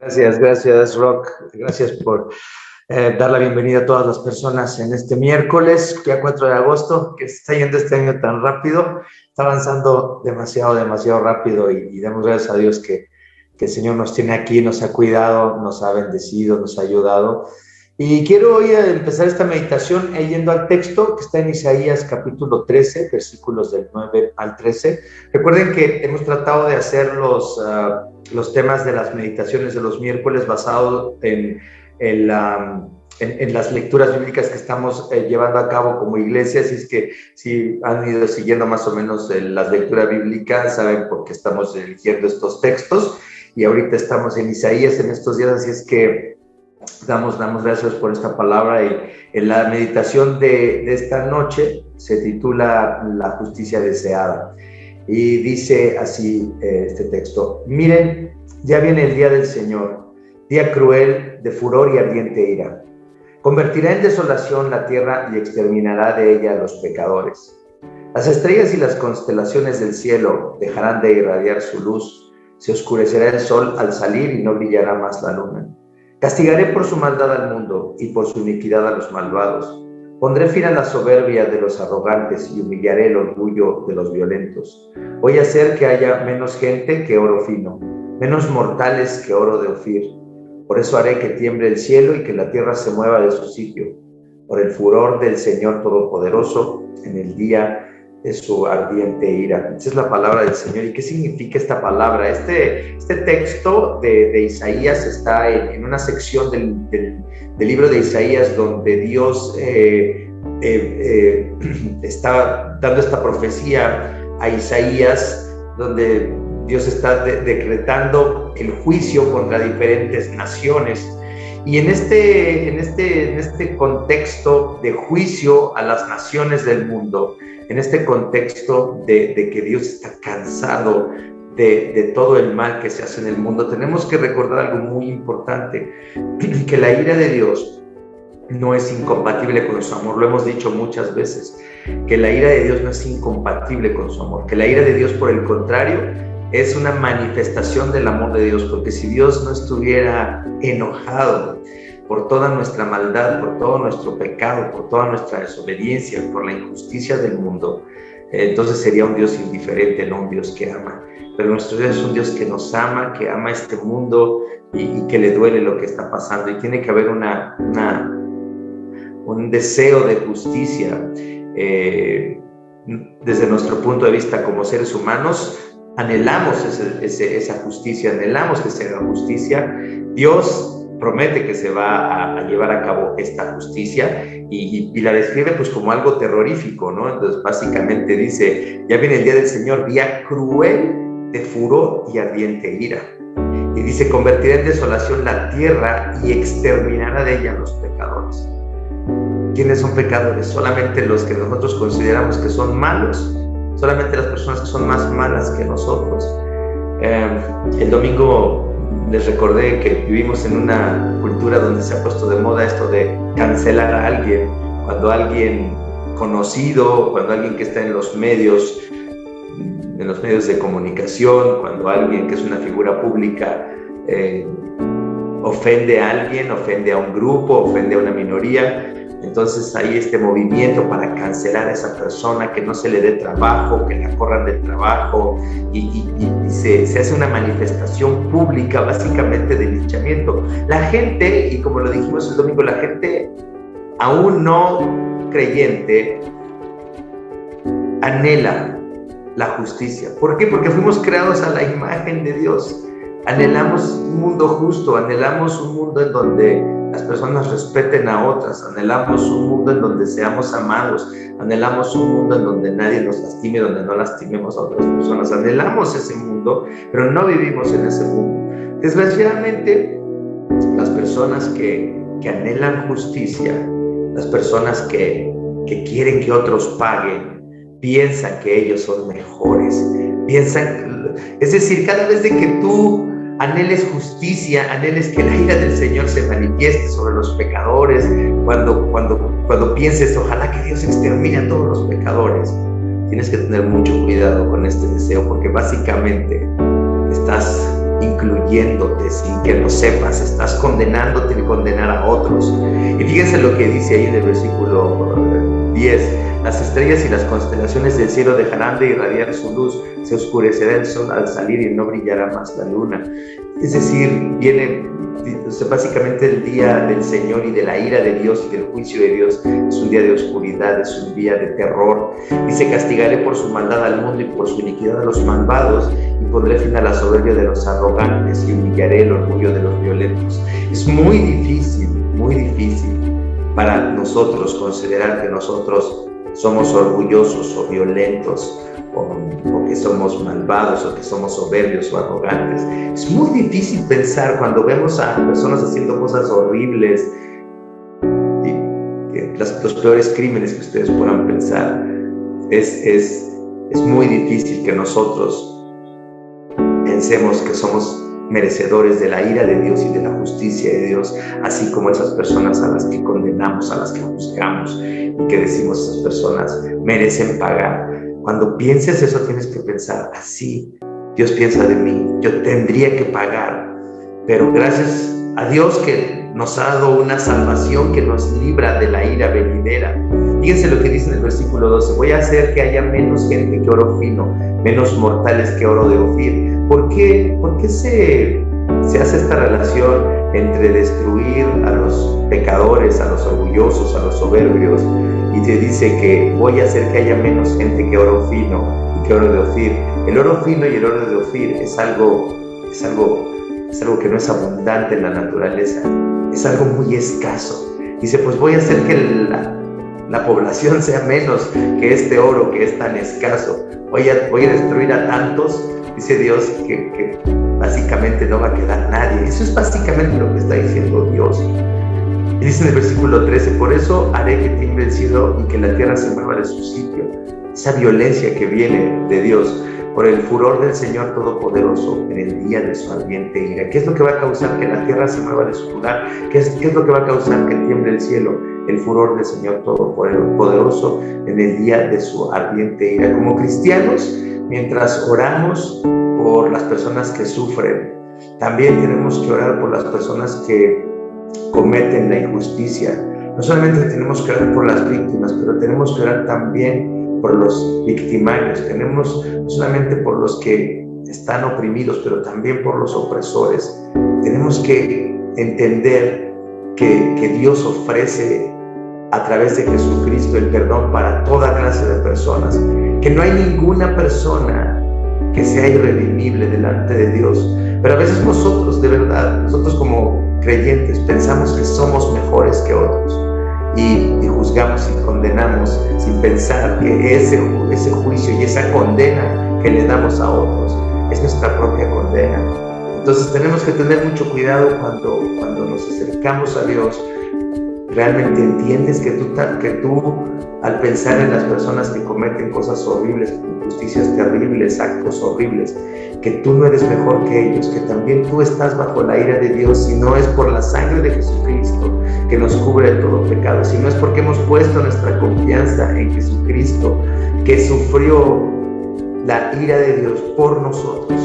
Gracias, Rock. Gracias por dar la bienvenida a todas las personas en este miércoles, día 4 de agosto, que está yendo este año tan rápido, está avanzando demasiado rápido y damos gracias a Dios que el Señor nos tiene aquí, nos ha cuidado, nos ha bendecido, nos ha ayudado. Y quiero hoy empezar esta meditación yendo al texto que está en Isaías capítulo 13, versículos del 9 al 13. Recuerden que hemos tratado de hacer los temas de las meditaciones de los miércoles basados en las lecturas bíblicas que estamos llevando a cabo como iglesia. Así es que si han ido siguiendo más o menos las lecturas bíblicas, saben por qué estamos eligiendo estos textos. Y ahorita estamos en Isaías en estos días, así es que damos gracias por esta palabra. Y en la meditación de esta noche se titula La justicia deseada. Y dice así este texto: miren, ya viene el día del Señor, día cruel, de furor y ardiente ira. Convertirá en desolación la tierra y exterminará de ella a los pecadores. Las estrellas y las constelaciones del cielo dejarán de irradiar su luz. Se oscurecerá el sol al salir y no brillará más la luna. Castigaré por su maldad al mundo y por su iniquidad a los malvados. Pondré fin a la soberbia de los arrogantes y humillaré el orgullo de los violentos. Voy a hacer que haya menos gente que oro fino, menos mortales que oro de Ofir. Por eso haré que tiemble el cielo y que la tierra se mueva de su sitio, por el furor del Señor Todopoderoso en el día de su ardiente ira. Esa es la palabra del Señor. ¿Y qué significa esta palabra? Este texto de Isaías está en una sección del libro de Isaías donde Dios está dando esta profecía a Isaías, donde Dios está decretando el juicio contra diferentes naciones. Y en este contexto de juicio a las naciones del mundo, en este contexto de que Dios está cansado de todo el mal que se hace en el mundo, tenemos que recordar algo muy importante, que la ira de Dios no es incompatible con su amor. Lo hemos dicho muchas veces, que la ira de Dios no es incompatible con su amor, que la ira de Dios, por el contrario, es una manifestación del amor de Dios, porque si Dios no estuviera enojado por toda nuestra maldad, por todo nuestro pecado, por toda nuestra desobediencia, por la injusticia del mundo, entonces sería un Dios indiferente, no un Dios que ama. Pero nuestro Dios es un Dios que nos ama, que ama este mundo y que le duele lo que está pasando. Y tiene que haber un deseo de justicia. Desde nuestro punto de vista como seres humanos, anhelamos esa justicia, anhelamos que se haga justicia. Dios promete que se va a llevar a cabo esta justicia y la describe pues como algo terrorífico, ¿no? Entonces básicamente dice: ya viene el día del Señor, día cruel, de furor y ardiente ira. Y dice: convertirá en desolación la tierra y exterminará de ella a los pecadores. ¿Quiénes son pecadores? Solamente los que nosotros consideramos que son malos, solamente las personas que son más malas que nosotros. El domingo les recordé que vivimos en una cultura donde se ha puesto de moda esto de cancelar a alguien. Cuando alguien conocido, cuando alguien que está en los medios de comunicación, cuando alguien que es una figura pública ofende a alguien, ofende a un grupo, ofende a una minoría, entonces hay este movimiento para cancelar a esa persona, que no se le dé trabajo, que la corran del trabajo, y se hace una manifestación pública básicamente de linchamiento. La gente, y como lo dijimos el domingo, la gente aún no creyente anhela la justicia. ¿Por qué? Porque fuimos creados a la imagen de Dios. Anhelamos un mundo justo, anhelamos un mundo en donde las personas respeten a otras, anhelamos un mundo en donde seamos amados, anhelamos un mundo en donde nadie nos lastime, donde no lastimemos a otras personas. Anhelamos ese mundo, pero no vivimos en ese mundo. Desgraciadamente, las personas que anhelan justicia, las personas que quieren que otros paguen, piensan que ellos son mejores, es decir, cada vez de que tú anheles justicia, anheles que la ira del Señor se manifieste sobre los pecadores, cuando pienses, ojalá que Dios extermine a todos los pecadores, tienes que tener mucho cuidado con este deseo, porque básicamente estás incluyéndote sin que lo sepas, estás condenándote y condenar a otros. Y fíjense lo que dice ahí en el versículo 10: las estrellas y las constelaciones del cielo dejarán de irradiar su luz, se oscurecerá el sol al salir y no brillará más la luna. Es decir, viene básicamente el día del Señor y de la ira de Dios y del juicio de Dios. Es un día de oscuridad, es un día de terror. Dice: castigaré por su maldad al mundo y por su iniquidad a los malvados, y pondré fin a la soberbia de los arrogantes y humillaré el orgullo de los violentos. Es muy difícil para nosotros considerar que nosotros somos orgullosos o violentos, o que somos malvados, o que somos soberbios o arrogantes. Es muy difícil pensar cuando vemos a personas haciendo cosas horribles, los peores crímenes que ustedes puedan pensar. Es muy difícil que nosotros pensemos que somos merecedores de la ira de Dios y de la justicia de Dios, así como esas personas a las que condenamos, a las que juzgamos y que decimos esas personas merecen pagar. Cuando pienses eso, tienes que pensar: así Dios piensa de mí, yo tendría que pagar, pero gracias a Dios que nos ha dado una salvación que nos libra de la ira venidera. Fíjense lo que dice en el versículo 12: voy a hacer que haya menos gente que oro fino, menos mortales que oro de Ofir. ¿Por qué se hace esta relación entre destruir a los pecadores, a los orgullosos, a los soberbios? Y te dice que voy a hacer que haya menos gente que oro fino y que oro de Ofir. El oro fino y el oro de Ofir es algo que no es abundante en la naturaleza, es algo muy escaso. Dice: pues voy a hacer que la población sea menos que este oro que es tan escaso. Voy a destruir a tantos, dice Dios, que básicamente no va a quedar nadie. Eso es básicamente lo que está diciendo Dios. Y dice en el versículo 13: por eso haré que tiemble el cielo y que la tierra se mueva de su sitio. Esa violencia que viene de Dios por el furor del Señor Todopoderoso en el día de su ardiente ira. ¿Qué es lo que va a causar que la tierra se mueva de su lugar? ¿Qué es lo que va a causar que tiemble el cielo? El furor del Señor Todopoderoso en el día de su ardiente ira. Como cristianos, mientras oramos por las personas que sufren, también tenemos que orar por las personas que cometen la injusticia. No solamente tenemos que orar por las víctimas, pero tenemos que orar también por los victimarios. Tenemos no solamente por los que están oprimidos, pero también por los opresores. Tenemos que entender que Dios ofrece a través de Jesucristo el perdón para toda clase de personas, que no hay ninguna persona que sea irredimible delante de Dios. Pero a veces nosotros, de verdad, nosotros como creyentes pensamos que somos mejores que otros y juzgamos y condenamos sin pensar que ese juicio y esa condena que le damos a otros es nuestra propia condena. Entonces tenemos que tener mucho cuidado cuando nos acercamos a Dios. Realmente entiendes que tú al pensar en las personas que cometen cosas horribles, injusticias terribles, actos horribles, que tú no eres mejor que ellos, que también tú estás bajo la ira de Dios, si no es por la sangre de Jesucristo que nos cubre de todo pecado, si no es porque hemos puesto nuestra confianza en Jesucristo, que sufrió la ira de Dios por nosotros.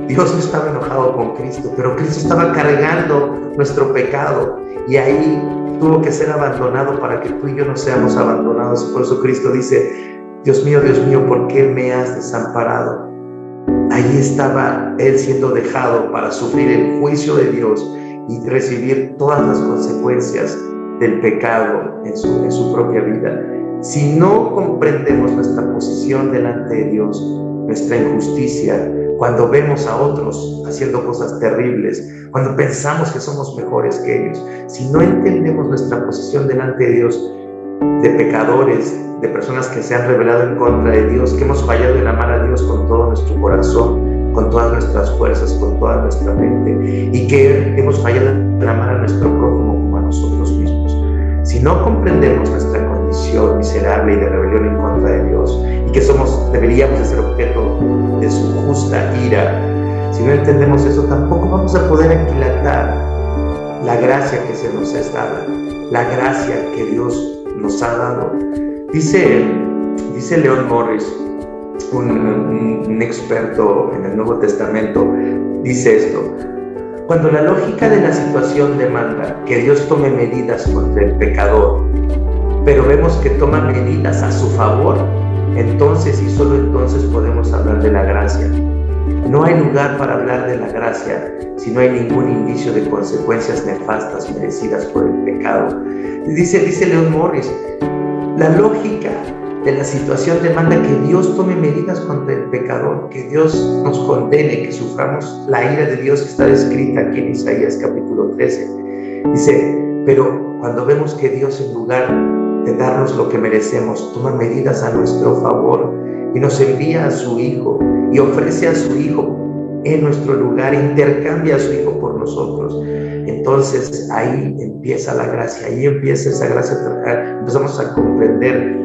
Dios no estaba enojado con Cristo, pero Cristo estaba cargando nuestro pecado y ahí tuvo que ser abandonado para que tú y yo no seamos abandonados. Por eso Cristo dice: Dios mío, ¿por qué me has desamparado? Ahí estaba Él siendo dejado para sufrir el juicio de Dios y recibir todas las consecuencias del pecado en su propia vida. Si no comprendemos nuestra posición delante de Dios, nuestra injusticia, cuando vemos a otros haciendo cosas terribles, cuando pensamos que somos mejores que ellos, si no entendemos nuestra posición delante de Dios, de pecadores, de personas que se han rebelado en contra de Dios, que hemos fallado en amar a Dios con todo nuestro corazón, con todas nuestras fuerzas, con toda nuestra mente, y que hemos fallado en amar a nuestro prójimo como a nosotros mismos. Si no comprendemos nuestra condición miserable y de rebelión en contra de Dios, y que deberíamos de ser objeto de su justa ira, si no entendemos eso, tampoco vamos a poder aquilatar la gracia que se nos es dada, la gracia que Dios nos ha dado. Dice Leon Morris, un experto en el Nuevo Testamento, dice esto: cuando la lógica de la situación demanda que Dios tome medidas contra el pecador, pero vemos que toma medidas a su favor, entonces y solo entonces podemos hablar de la gracia. No hay lugar para hablar de la gracia si no hay ningún indicio de consecuencias nefastas merecidas por el pecado. Dice Leon Morris, la lógica de la situación demanda que Dios tome medidas contra el pecador, que Dios nos condene, que suframos la ira de Dios que está descrita aquí en Isaías capítulo 13. Dice, pero cuando vemos que Dios, en lugar de darnos lo que merecemos, toma medidas a nuestro favor y nos envía a su Hijo y ofrece a su Hijo en nuestro lugar, intercambia a su Hijo por nosotros, entonces ahí empieza la gracia, ahí empieza esa gracia, empezamos a comprender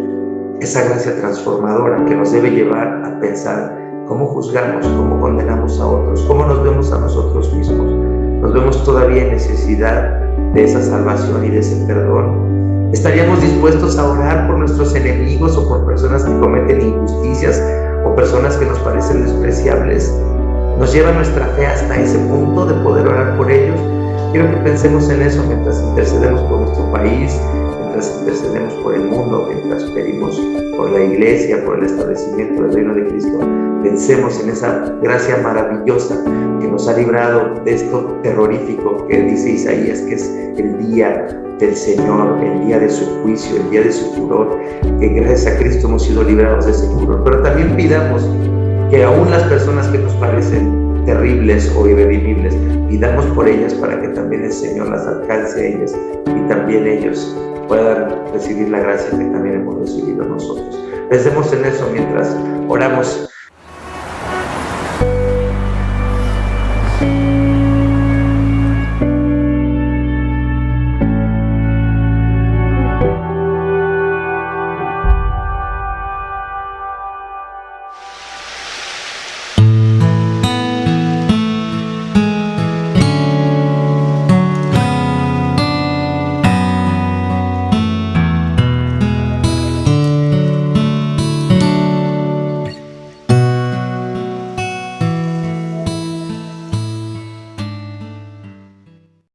esa gracia transformadora que nos debe llevar a pensar cómo juzgamos, cómo condenamos a otros, cómo nos vemos a nosotros mismos. Nos vemos todavía en necesidad de esa salvación y de ese perdón. ¿Estaríamos dispuestos a orar por nuestros enemigos o por personas que cometen injusticias o personas que nos parecen despreciables? ¿Nos lleva nuestra fe hasta ese punto de poder orar por ellos? Quiero que pensemos en eso mientras intercedemos por nuestro país, mientras intercedemos por el mundo, mientras pedimos por la iglesia, por el establecimiento del reino de Cristo. Pensemos en esa gracia maravillosa que nos ha librado de esto terrorífico que dice Isaías, que es el día del Señor, el día de su juicio, el día de su furor, que gracias a Cristo hemos sido librados de ese furor. Pero también pidamos que aún las personas que nos parecen terribles o irredimibles, pidamos por ellas para que también el Señor las alcance a ellas y también ellos puedan recibir la gracia que también hemos recibido nosotros. Pensemos en eso mientras oramos